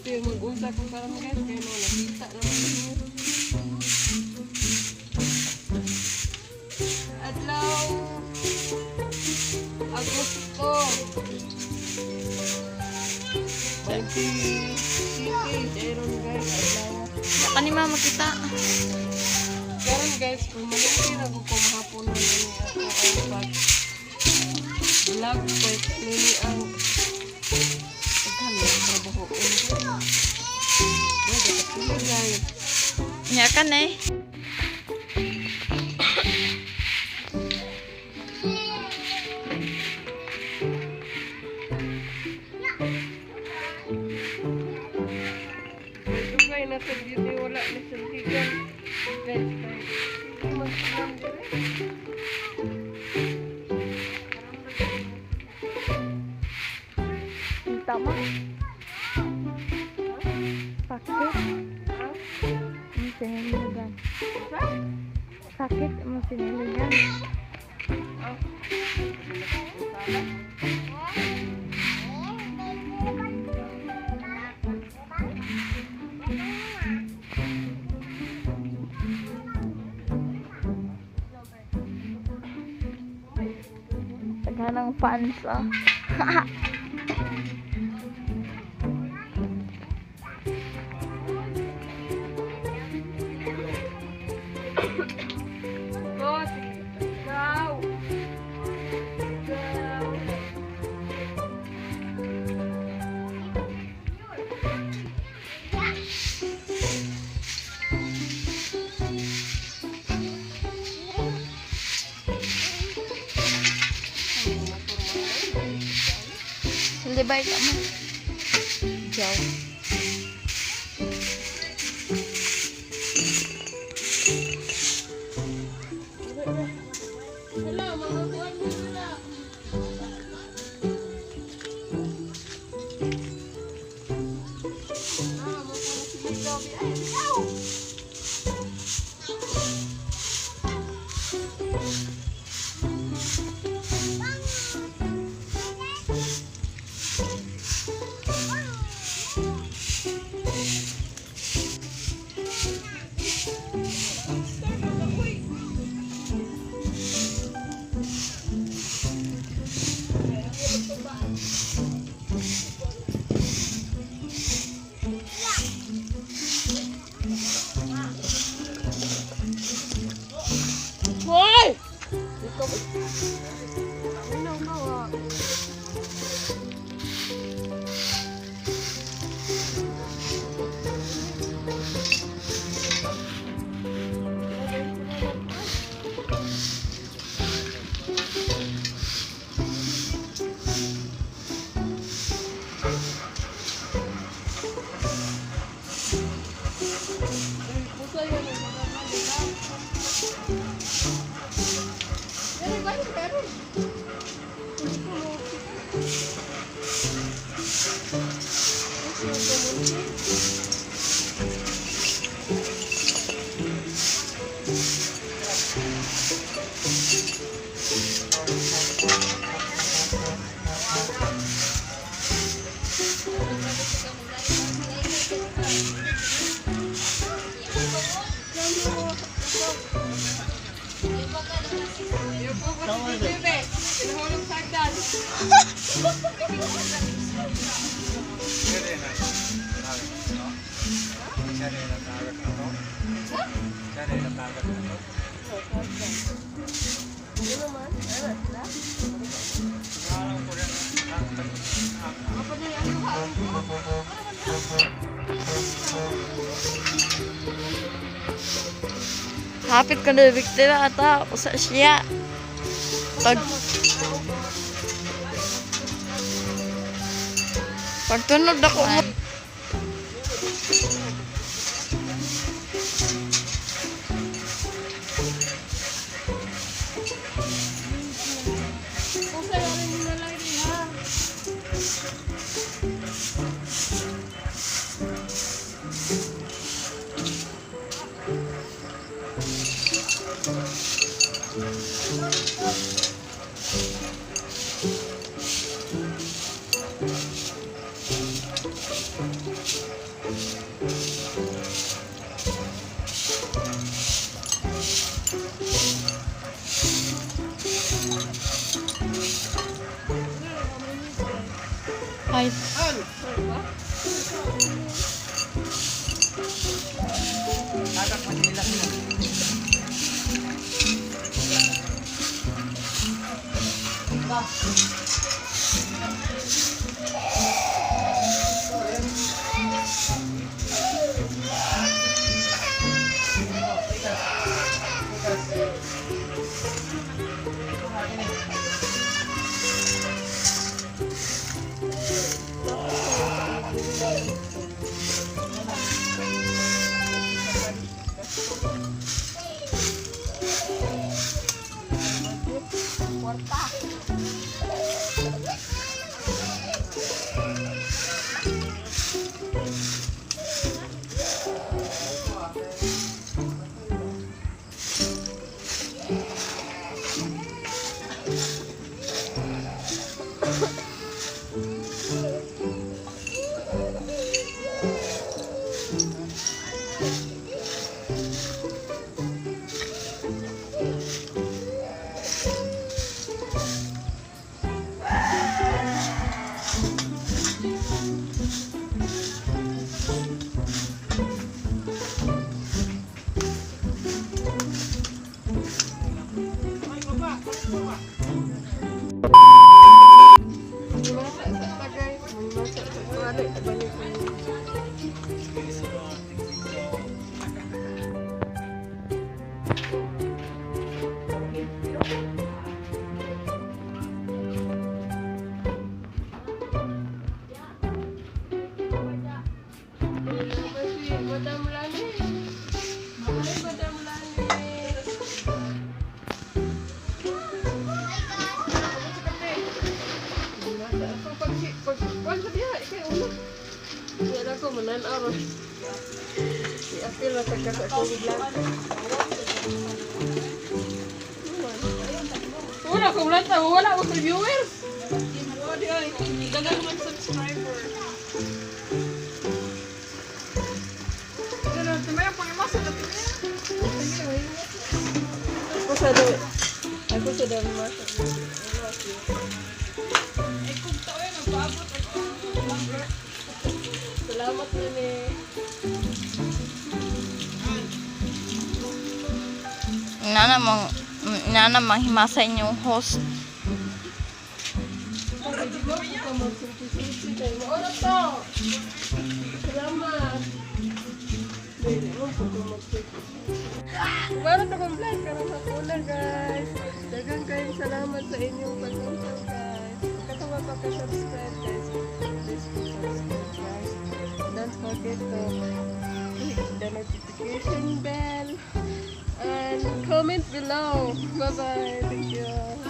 yung mag-unsa kung karam guys. Kaya no, nakita naman yun. Adlaw Agosto 20 Aaron guys. Adlaw Baka ni mama kita. karon guys, kung malaki na ko mahapon na ni ako ang pag vlog ko nini ang pagkano trabaho ko. Wala ka pili guys. Nya kan eh. Dugay na sa beauty wala na sa tigan. Guys, hindi man silang dire. Tama. Sakit. Ang siniligan. Sakit ang siniligan. Taghanang fans ah. Go, go. Libay ka mo. Jaw. Hello, mga buwan mo na. Hoy! Dito ba? Ano na wa? Pusa yan ang mga nila. Meron ba? Meron. Pinahulog sa agdan. Hapit ka na biktima ata sa siya. Pagtunod ako mo. Ay, Madam Lani. Hi, Madam Lani. Pag sa diha, ikay ulo. Yan ako, manan-araw. I-appeal na sa COVID-19. Wala kong lata, wala ko sa viewers. Dagang mag-subscriber. Ako sa dami masa. Salamat Nene. Inanamang himasa inyong host. Salamat. Meron akong vlog karang hapunan guys. Dagang kayong salamat sa inyong pag-unsang guys. Katawa pa ka-subscribe guys. Please subscribe guys. Don't forget to click the notification bell and comment below. Bye bye. Thank you.